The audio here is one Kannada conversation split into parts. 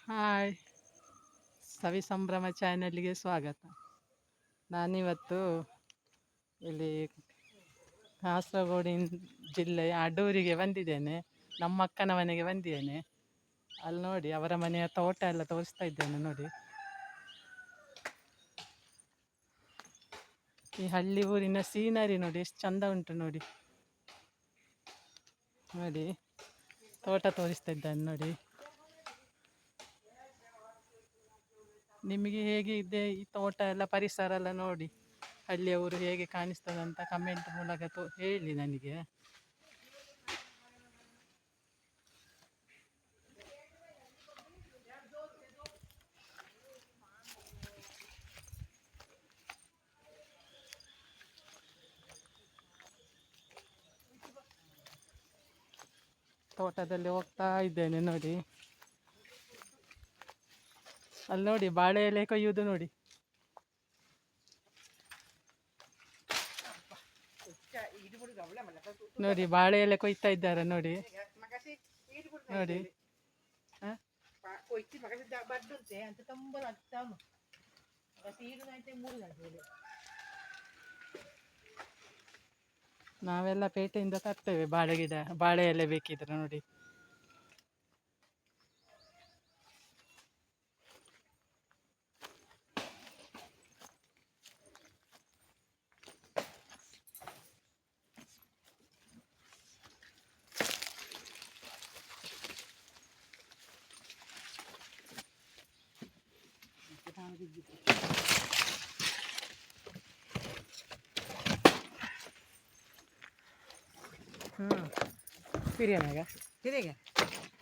ಹಾಯ್, ಸವಿ ಸಂಭ್ರಮ ಚಾನಲ್ಗೆ ಸ್ವಾಗತ. ನಾನಿವತ್ತು ಇಲ್ಲಿ ಕಾಸರಗೋಡಿನ ಜಿಲ್ಲೆಯ ಅಡೂರಿಗೆ ಬಂದಿದ್ದೇನೆ. ನಮ್ಮ ಅಕ್ಕನ ಮನೆಗೆ ಬಂದಿದ್ದೇನೆ. ಅಲ್ಲಿ ನೋಡಿ ಅವರ ಮನೆಯ ತೋಟ ಎಲ್ಲ ತೋರಿಸ್ತಾ ಇದ್ದೇನೆ. ನೋಡಿ, ಈ ಹಳ್ಳಿ ಊರಿನ ಸೀನರಿ ನೋಡಿ ಎಷ್ಟು ಚಂದ ಉಂಟು. ನೋಡಿ ನೋಡಿ ತೋಟ ತೋರಿಸ್ತಾ ಇದ್ದಾನೆ. ನೋಡಿ, ನಿಮಗೆ ಹೇಗೆ ಇದೆ ಈ ತೋಟ ಎಲ್ಲ, ಪರಿಸರ ಎಲ್ಲ ನೋಡಿ ಹಳ್ಳಿಯ ಊರು ಹೇಗೆ ಕಾಣಿಸ್ತದಂತ ಕಮೆಂಟ್ ಮೂಲಕ ಹೇಳಿ ನನಗೆ. ತೋಟದಲ್ಲಿ ಹೋಗ್ತಾ ಇದ್ದೇನೆ. ನೋಡಿ, ಅಲ್ಲಿ ನೋಡಿ ಬಾಳೆ ಎಲೆ ಕೊಯ್ಯುವುದು. ನೋಡಿ, ನೋಡಿ ಬಾಳೆ ಎಲೆ ಕೊಯ್ತಾ ಇದ್ದಾರೆ. ನೋಡಿ ನೋಡಿ ನಾವೆಲ್ಲ ಪೇಟೆಯಿಂದ ತರ್ತೇವೆ ಬಾಳೆ ಗಿಡ, ಬಾಳೆ ಎಲೆ ಬೇಕಿದ್ರೆ. ನೋಡಿ,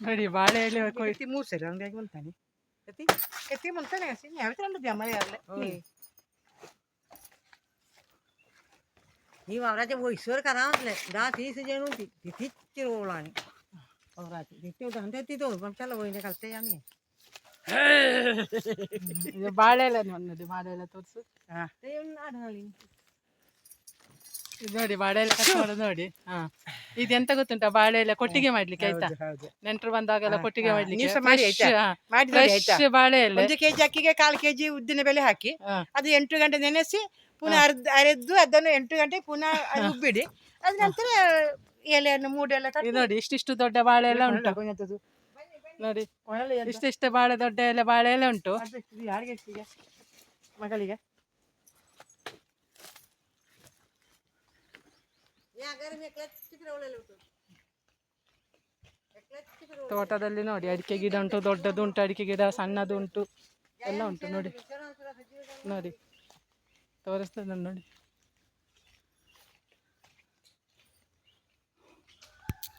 ನೋಡಿ ಬಾಳೆ ಎಲೆ ಕೊಯ್ತಿ 3 ಸರಿ ಹಂಗಾಗಿ ಮುಂತಾನೆ ಎತ್ತಿ ಮುಂತಾನೆ ಯಾವತ್ತಂದು ಜಮರೆ ಆಗಲ್ಲ ನೀವು ಅವರಾಜೆ ಹೋಯ್ಸೋರ್ ಕರಾಂತಲೆ ದಾ 30 ಜನ ಉಂಟಿ ತಿಚ್ಚಿ ರೋಳಾನಿ ಅವರಾಜೆ ತಿಚ್ಚಿ ಉಂಟು ಅಂತ ಎತ್ತಿದ್ದು ಬಂತಲ್ಲ ಹೋಯ್ನೆ ಕಲ್ತೆ ಯಾನಿ ಬಾಳೆ ಎಲೆ ನೋಡಿ, ಬಾಳೆ ಎಲೆ ತೋರಿಸು. ನೋಡಿ ಬಾಳೆ ಎಲೆ ಕಟ್ ಮಾಡೋದು ನೋಡಿ. ಇದು ಎಂತ ಗೊತ್ತುಂಟ, ಬಾಳೆ ಎಲೆ ಕೊಟ್ಟಿಗೆ ಮಾಡ್ಲಿಕ್ಕೆ. ಆಯ್ತಾ, ನೆಂಟರು ಬಂದಾಗೆಲ್ಲ ಕೊಟ್ಟಿಗೆ ಮಾಡ್ಲಿಕ್ಕೆ ಫ್ರೆಶ್ ಬಾಳೆ ಎಲೆ. 1 kg ಅಕ್ಕಿಗೆ 1/4 kg ಉದ್ದಿನ ಬೇಳೆ ಹಾಕಿ ಅದು 8 ಗಂಟೆ ನೆನೆಸಿ ಪುನಃ ಅರೆದು ಅದನ್ನು 8 ಗಂಟೆ ಪುನಃ ರುಬ್ಬಿಡಿ. ಅದ ನಂತರ ಎಲೆಯನ್ನು ಮೂಡೆಲ್ಲ ನೋಡಿ ಇಷ್ಟಿಷ್ಟು ದೊಡ್ಡ ಬಾಳೆ ಎಲ್ಲ ಉಂಟು. ನೋಡಿ ಇಷ್ಟಿಷ್ಟು ಬಾಳೆ ದೊಡ್ಡ ಎಲೆ ಬಾಳೆ ಎಲೆ ಉಂಟು. ಯಾರಿಗೆ ಮಗಳಿಗೆ ತೋಟದಲ್ಲಿ ನೋಡಿ ಅಡಿಕೆ ಗಿಡ ಉಂಟು, ದೊಡ್ಡದು ಉಂಟು ಅಡಿಕೆ ಗಿಡ, ಸಣ್ಣದು ಉಂಟು, ಎಲ್ಲ ಉಂಟು. ನೋಡಿ ನೋಡಿ ತೋರಿಸ್ತದೆ ನೋಡಿ.